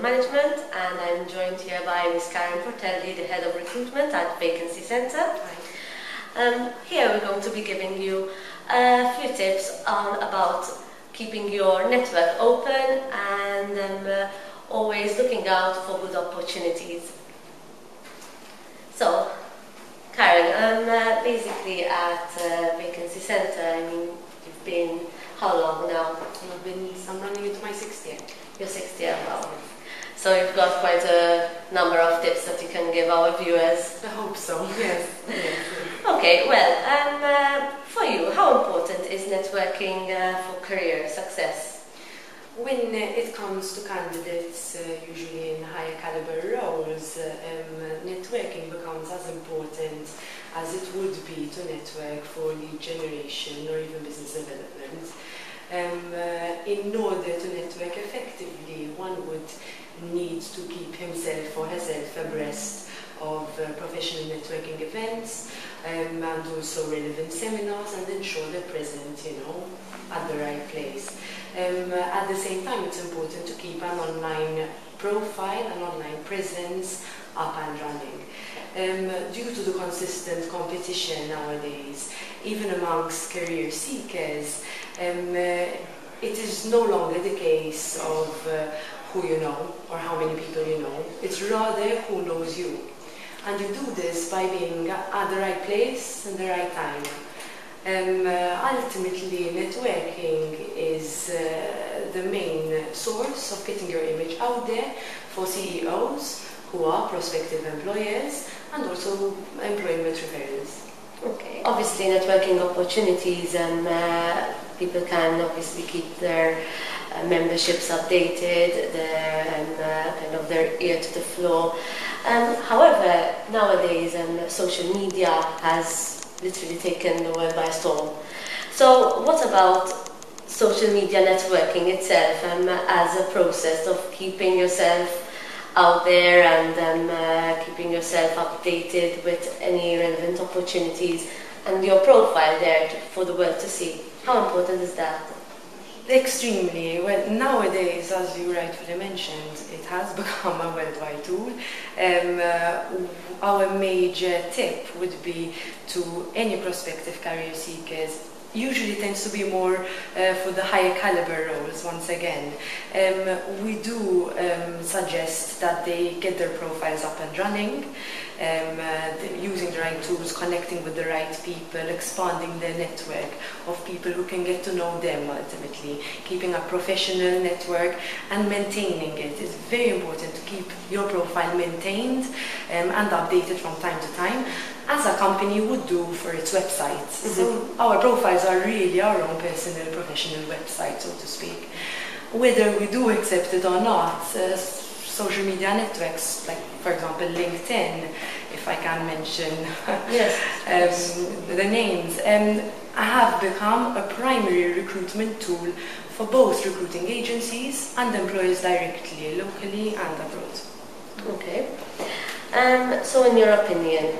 Management, and I'm joined here by Ms. Caren Portelli, the Head of Recruitment at Vacancy Centre. Here we're going to be giving you a few tips about keeping your network open and always looking out for good opportunities. So, Caren, basically at Vacancy Centre, I mean, you've been how long now? I'm running into my 6th year. Your 6th year, well. So you've got quite a number of tips that you can give our viewers. I hope so, yes. Okay, well, for you, how important is networking for career success? When it comes to candidates, usually in higher caliber roles, networking becomes as important as it would be to network for lead generation or even business development. In order to network effectively, one would need to keep himself or herself abreast of professional networking events and also relevant seminars, and ensure they're present, at the right place. At the same time, it's important to keep an online profile, an online presence up and running. Due to the consistent competition nowadays, even amongst career seekers, it is no longer the case of who you know or how many people you know. It's rather who knows you. And you do this by being at the right place and the right time. Ultimately, networking is the main source of getting your image out there for CEOs who are prospective employers and also employment referrals. Okay. Obviously, networking opportunities and people can obviously keep their memberships updated, kind of their ear to the floor. However, nowadays social media has literally taken the world by storm. So what about social media networking itself as a process of keeping yourself out there and keeping yourself updated with any relevant opportunities and your profile there for the world to see? How important is that? Extremely. Well, nowadays, as you rightfully mentioned, it has become a worldwide tool. Our major tip would be to any prospective career seekers, usually tends to be more for the higher caliber roles once again. We do suggest that they get their profiles up and running, using the right tools, connecting with the right people, expanding their network of people who can get to know them ultimately, keeping a professional network and maintaining it. It's very important to keep your profile maintained and updated from time to time, as a company would do for its website. So our profiles are really our own personal professional website, so to speak. Whether we do accept it or not, social media networks, like for example LinkedIn, if I can mention the names, have become a primary recruitment tool for both recruiting agencies and employers directly, locally and abroad. Okay. So in your opinion,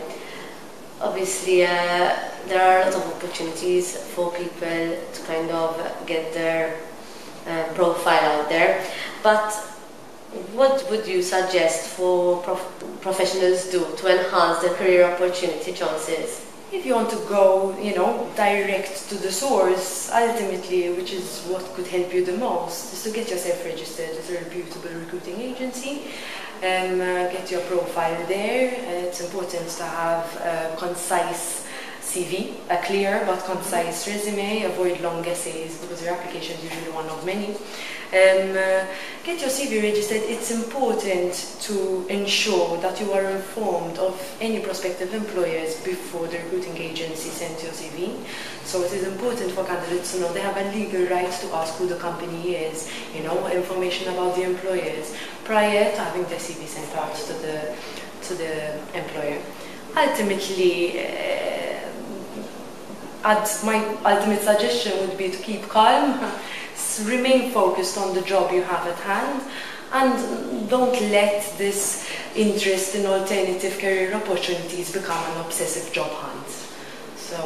obviously there are a lot of opportunities for people to kind of get their profile out there, but what would you suggest for professionals do to enhance their career opportunity chances? If you want to go, direct to the source, ultimately, which is what could help you the most, is to get yourself registered as a reputable recruiting agency and get your profile there. It's important to have a concise CV, a clear but concise resume. Avoid long essays because your application is usually one of many. Get your CV registered. It's important to ensure that you are informed of any prospective employers before the recruiting agency sends your CV. So it is important for candidates to know they have a legal right to ask who the company is, information about the employers prior to having their CV sent out to the employer. Ultimately, my ultimate suggestion would be to keep calm, remain focused on the job you have at hand, and don't let this interest in alternative career opportunities become an obsessive job hunt. So,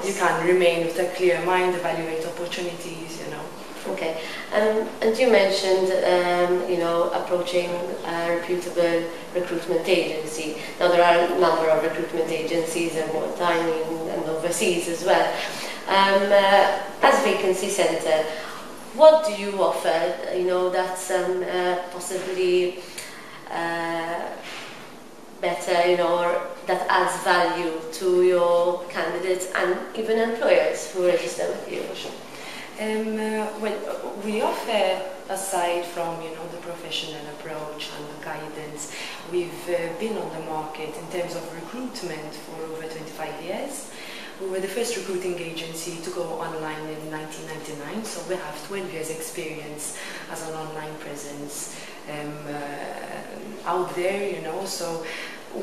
you can remain with a clear mind, evaluate opportunities, Okay, and you mentioned, approaching a reputable recruitment agency. Now there are a number of recruitment agencies in Malta and overseas as well. As Vacancy Centre, what do you offer, that's possibly better, or that adds value to your candidates and even employers who register with you? Well, we offer, aside from the professional approach and the guidance, we've been on the market in terms of recruitment for over 25 years. We were the first recruiting agency to go online in 1999, so we have 12 years experience as an online presence out there, so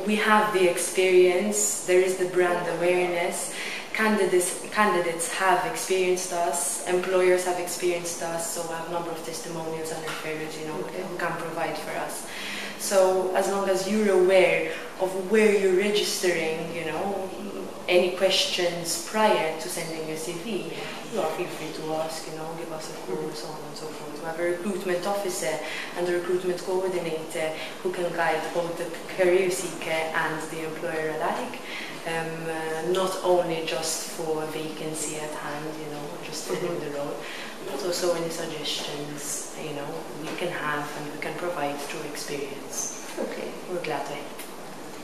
we have the experience, there is the brand awareness. Candidates have experienced us, employers have experienced us, so we have a number of testimonials and referrals, who can provide for us. So as long as you're aware of where you're registering, any questions prior to sending your CV, you are feel free to ask, give us a call, so on and so forth. We have a recruitment officer and a recruitment coordinator who can guide both the career seeker and the employer alike. Not only just for a vacancy at hand, just filling the role, but also any suggestions, we can have and we can provide through experience. Okay. We're glad to help.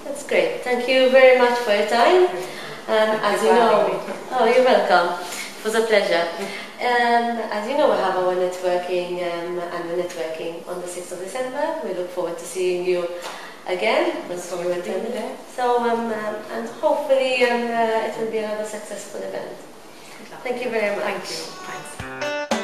That's great. Thank you very much for your time. As you know, you're welcome. It was a pleasure. As you know, we have our networking and we're networking on the 6th of December. We look forward to seeing you again. So, and hopefully it will be another successful event. Thank you very much. Thank you. Thanks.